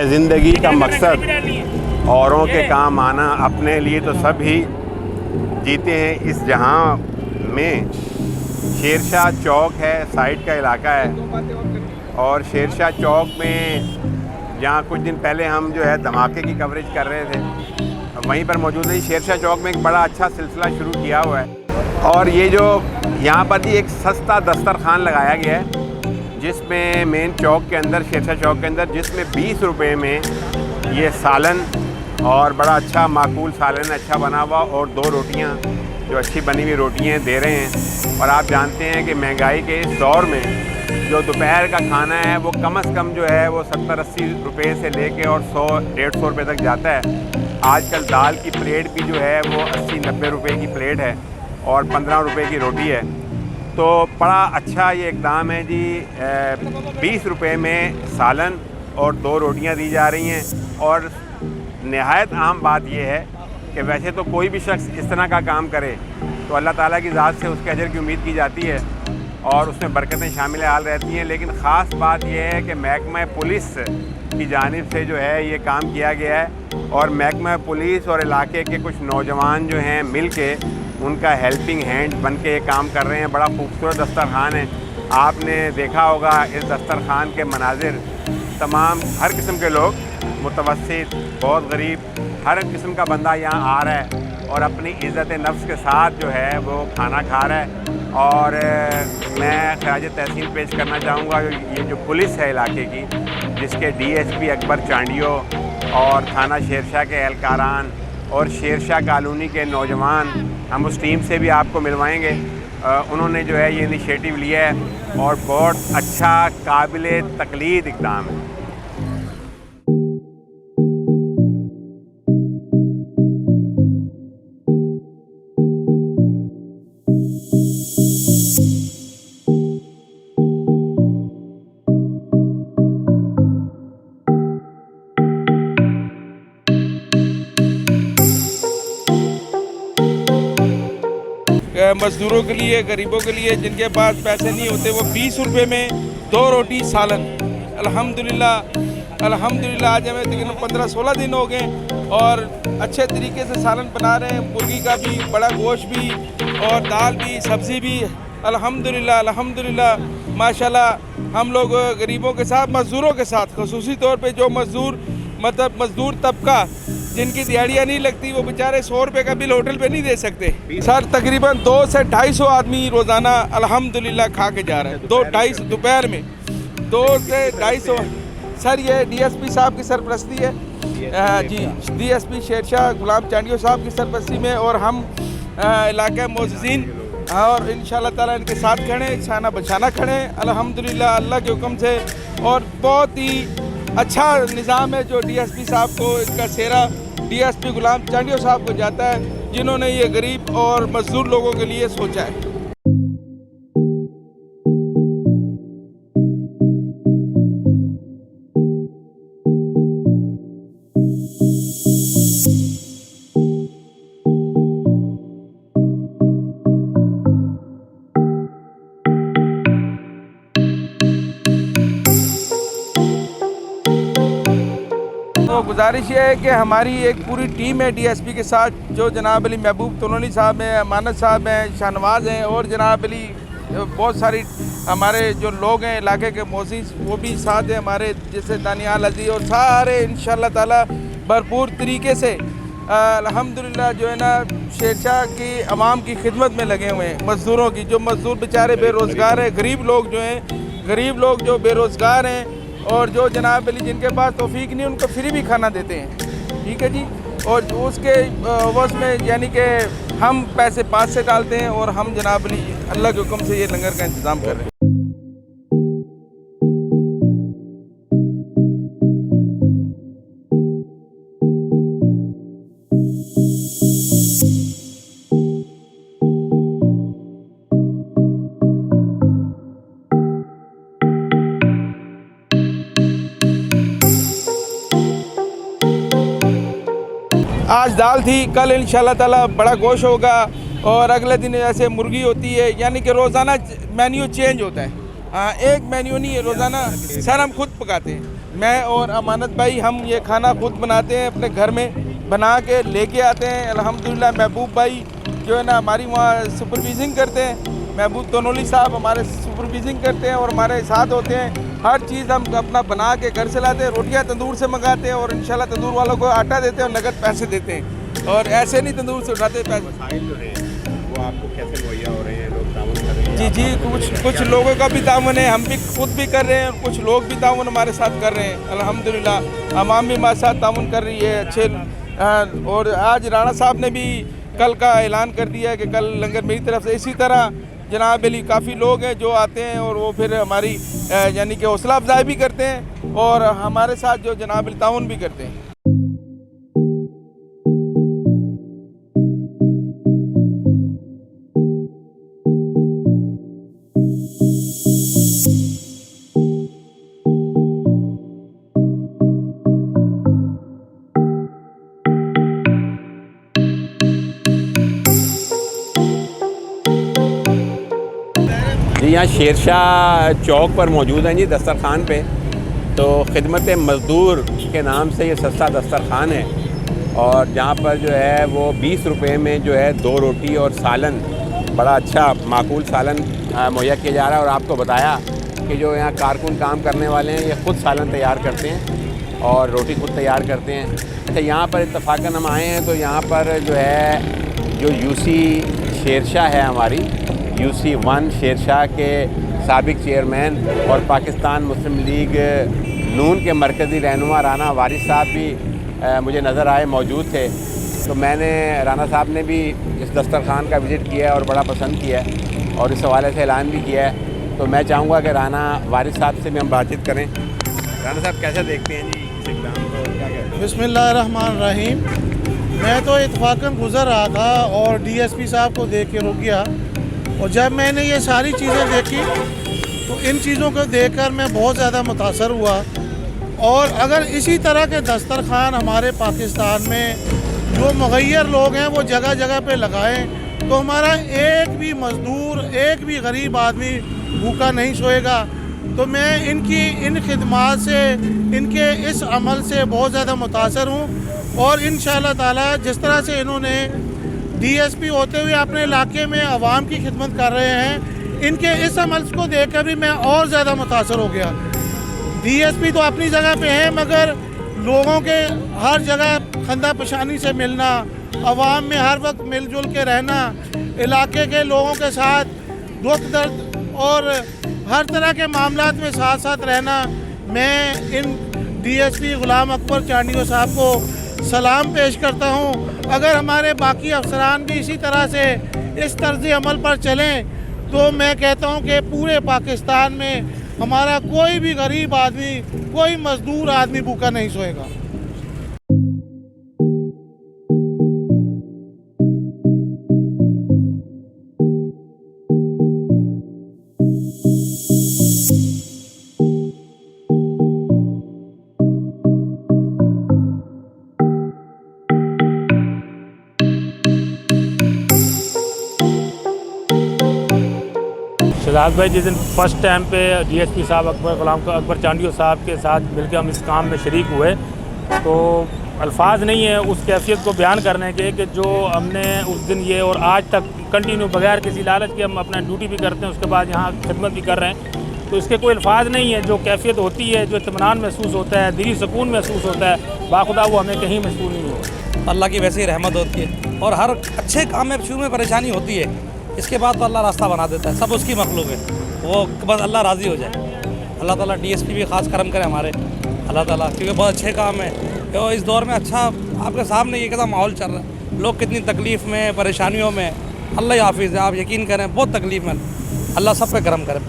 ज़िंदगी का मकसद औरों के काम आना, अपने लिए तो सब ही जीते हैं इस जहां में। शेरशाह चौक है, साइड का इलाका है और शेरशाह चौक में जहाँ कुछ दिन पहले हम जो है धमाके की कवरेज कर रहे थे, वहीं पर मौजूद है। शेरशाह चौक में एक बड़ा अच्छा सिलसिला शुरू किया हुआ है और ये जो यहाँ पर भी एक सस्ता दस्तरखान लगाया गया है, जिसमें मेन चौक के अंदर, शेरशाह चौक के अंदर, जिसमें 20 रुपये में ये सालन और बड़ा अच्छा माकूल सालन अच्छा बना हुआ और 2 रोटियाँ जो अच्छी बनी हुई रोटियाँ दे रहे हैं। और आप जानते हैं कि महंगाई के इस दौर में जो दोपहर का खाना है वो कम से कम जो है वो 70-80 रुपये से लेके और 100-150 रुपये तक जाता है। आजकल दाल की प्लेट भी जो है वो 80-90 रुपये की प्लेट है और 15 रुपये की रोटी है। तो बड़ा अच्छा ये इक़दाम है जी। 20 रुपये में सालन और 2 रोटियां दी जा रही हैं। और नहायत आम बात यह है कि वैसे तो कोई भी शख्स इस तरह का काम करे तो अल्लाह ताला की ज़ात से उसके अजर की उम्मीद की जाती है और उसमें बरकतें शामिल हाल रहती हैं। लेकिन ख़ास बात यह है कि महकमा पुलिस की जानिब से जो है ये काम किया गया है और महकमा पुलिस और इलाके के कुछ नौजवान जो हैं मिल के उनका हेल्पिंग हैंड बन के ये काम कर रहे हैं। बड़ा खूबसूरत दस्तरखान है। आपने देखा होगा इस दस्तरखान के मनाजिर, तमाम हर किस्म के लोग, मुतवस्सित, बहुत गरीब, हर किस्म का बंदा यहाँ आ रहा है और अपनी इज़्ज़त नफ्स के साथ जो है वो खाना खा रहा है। और मैं खराज तहसीन पेश करना चाहूँगा ये जो पुलिस है इलाके की, जिसके DSP अकबर चांडियो और थाना शेरशाह के एहलकारान और शेरशाह कॉलोनी के नौजवान, हम उस टीम से भी आपको मिलवाएंगे। उन्होंने जो है ये इनिशिएटिव लिया है और बहुत अच्छा काबिले तकलीद इक़दाम है। मज़दूरों के लिए, गरीबों के लिए, जिनके पास पैसे नहीं होते, वो 20 रुपये में 2 रोटी सालन। अल्हम्दुलिल्लाह आज हमें तकरीबन 15-16 दिन हो गए और अच्छे तरीके से सालन बना रहे हैं। मुर्गी का भी, बड़ा गोश्त भी और दाल भी, सब्ज़ी भी। अल्हम्दुलिल्लाह माशाल्लाह हम लोग गरीबों के साथ, मज़दूरों के साथ, ख़ुसूसी तौर पे जो मज़दूर तबका जिनकी दिहाड़ियाँ नहीं लगती, वो बेचारे 100 रुपये का बिल होटल पे नहीं दे सकते। सर तकरीबन 200 से 250 आदमी रोज़ाना अल्हम्दुलिल्लाह खा के जा रहे हैं। 2-2.5 दोपहर में 2 से 250। सर ये DSP साहब की सरपरस्ती है जी, DSP शेरशाह गुलाम चांडियो साहब की सरपरस्ती में, और हम इलाके मोअज़्ज़िज़ीन और इंशाअल्लाह ताला इनके साथ खड़े, छाना बचाना खड़े अल्हम्दुलिल्लाह अल्लाह के हुक्म से। और बहुत ही अच्छा निज़ाम है जो DSP साहब को, इसका सेहरा DSP गुलाम चांडियो साहब को जाता है, जिन्होंने ये गरीब और मजदूर लोगों के लिए सोचा है। तो गुजारिश ये है कि हमारी एक पूरी टीम है DSP के साथ, जो जनाब अली महबूब तोलोनी साहब हैं, अमानत साहब हैं, शाहनवाज़ हैं और जनाब अली, बहुत सारी हमारे जो लोग हैं इलाके के मोअज़्ज़िज़, वो भी साथ हैं हमारे, जैसे दानियाल अज़ी, और सारे इंशाअल्लाह ताला भरपूर तरीके से अल्हम्दुलिल्लाह जो है ना शेरशाह की आवाम की खिदमत में लगे हुए हैं। मज़दूरों की, जो मज़दूर बेचारे बेरोज़गार हैं, गरीब लोग जो हैं, गरीब लोग जो बेरोज़गार हैं और जो जनाब अली जिनके पास तौफीक नहीं, उनको फ्री भी खाना देते हैं। ठीक है जी। और उसके वस में यानी कि हम पैसे पास से डालते हैं और हम जनाब अली अल्लाह के हुक्म से ये लंगर का इंतज़ाम कर रहे हैं। आज दाल थी, कल इंशाअल्लाह ताला बड़ा गोश्त होगा और अगले दिन ऐसे मुर्गी होती है, यानी कि रोज़ाना मेन्यू चेंज होता है। हाँ, एक मेन्यू नहीं है रोज़ाना। सर हम खुद पकाते हैं, मैं और अमानत भाई हम ये खाना खुद बनाते हैं, अपने घर में बना के लेके आते हैं। अल्हम्दुलिल्लाह महबूब भाई जो है ना हमारी वहाँ सुपरविजिंग करते हैं। महबूब तनोली साहब हमारे सुपरविजिंग करते हैं और हमारे साथ होते हैं। हर चीज़ हम अपना बना के घर से लाते हैं। रोटियाँ तंदूर से मंगाते हैं और इंशाल्लाह तंदूर वालों को आटा देते हैं और नगद पैसे देते हैं। और ऐसे नहीं तंदूर से उठाते पैसे। मसाइल जो हैं वो आपको कैसे मुहैया हो रहे हैं, लोग ताउन कर रहे हैं? जी जी, कुछ लोगों का भी ताउन है, हम भी खुद भी कर रहे हैं और कुछ लोग भी ताउन हमारे साथ कर रहे हैं। अल्हम्दुलिल्लाह आवाम भी हमारे साथ ताउन कर रही है अच्छे। और आज राणा साहब ने भी कल का ऐलान कर दिया है कि कल लंगर मेरी तरफ से। इसी तरह जनाब अली काफ़ी लोग हैं जो आते हैं और वो फिर हमारी यानी कि हौसला अफजाई भी करते हैं और हमारे साथ जो जनाब अली ताउन भी करते हैं। जी यहाँ शेरशाह चौक पर मौजूद हैं जी दस्तरखान पे। तो खिदमत मज़दूर के नाम से ये सस्ता दस्तरखान है और जहाँ पर जो है वो 20 रुपये में जो है 2 रोटी और सालन, बड़ा अच्छा माकूल सालन मुहैया किया जा रहा है। और आपको बताया कि जो यहाँ कारकुन काम करने वाले हैं ये ख़ुद सालन तैयार करते हैं और रोटी खुद तैयार करते हैं। अच्छा यहाँ पर इत्तफ़ाक़न हम आए हैं तो यहाँ पर जो है जो यूसी शेरशाह है हमारी यूसी 1 शेरशाह के साबिक चेयरमैन और पाकिस्तान मुस्लिम लीग नून के मरकज़ी रहनुमा राना वारिस साहब भी मुझे नज़र आए, मौजूद थे। तो मैंने राना साहब ने भी इस दस्तरखान का विज़िट किया है और बड़ा पसंद किया है और इस हवाले से ऐलान भी किया है। तो मैं चाहूँगा कि राना वारिस साहब से भी हम बातचीत करें। राना साहब कैसे देखते हैं जी इस इक़दाम को, क्या कहते हैं? बिस्मिल्लाहिर्रहमानिर्रहीम। मैं तो इत्तफ़ाक़न गुज़र रहा था और डीएसपी साहब को देख के रुक गया और जब मैंने ये सारी चीज़ें देखी तो इन चीज़ों को देखकर मैं बहुत ज़्यादा मुतासर हुआ। और अगर इसी तरह के दस्तरखान हमारे पाकिस्तान में जो मुग़य्यर लोग हैं वो जगह जगह पे लगाएं तो हमारा एक भी मज़दूर, एक भी गरीब आदमी भूखा नहीं सोएगा। तो मैं इनकी इन खिदमात से, इनके इस अमल से बहुत ज़्यादा मुतासर हूँ और इंशाअल्लाह ताला जिस तरह से इन्होंने डीएसपी होते हुए अपने इलाके में आवाम की खिदमत कर रहे हैं, इनके इस अमल को देखकर भी मैं और ज़्यादा मुतासर हो गया। डीएसपी तो अपनी जगह पे है मगर लोगों के हर जगह खंदा पशानी से मिलना, आवाम में हर वक्त मिलजुल के रहना, इलाके के लोगों के साथ दुख दर्द और हर तरह के मामलात में साथ साथ रहना, मैं इन डीएसपी ग़ुलाम अकबर चांडियो साहब को सलाम पेश करता हूँ। अगर हमारे बाकी अफसरान भी इसी तरह से इस तर्ज़ अमल पर चलें तो मैं कहता हूँ कि पूरे पाकिस्तान में हमारा कोई भी गरीब आदमी, कोई मज़दूर आदमी भूखा नहीं सोएगा। शहजाद भाई जिस दिन फर्स्ट टाइम पे डीएसपी साहब अकबर चांडियो साहब के साथ मिलकर हम इस काम में शरीक हुए तो अल्फाज नहीं है उस कैफियत को बयान करने के कि जो हमने उस दिन ये और आज तक कंटिन्यू बगैर किसी लालच के हम अपना ड्यूटी भी करते हैं, उसके बाद यहाँ खिदमत भी कर रहे हैं। तो इसके कोई अल्फाज नहीं है। जो कैफियत होती है, जो इत्मीनान महसूस होता है, दिली सुकून महसूस होता है, बाखुदा वो हमें कहीं महसूस नहीं होता। अल्लाह की वैसे ही रहमत होती है और हर अच्छे काम में शुरू में परेशानी होती है, इसके बाद तो अल्लाह रास्ता बना देता है। सब उसकी मखलूक है, वो बस अल्लाह राज़ी हो जाए। अल्लाह ताला डीएसपी भी ख़ास करम करे हमारे, अल्लाह ताला, क्योंकि बहुत अच्छे काम है। तो इस दौर में अच्छा आपके सामने ये कैसा माहौल चल रहा है, लोग कितनी तकलीफ़ में, परेशानियों में, अल्लाह ही हाफिज़ है। आप यकीन करें बहुत तकलीफ़ में, अल्लाह सब पे करम करे।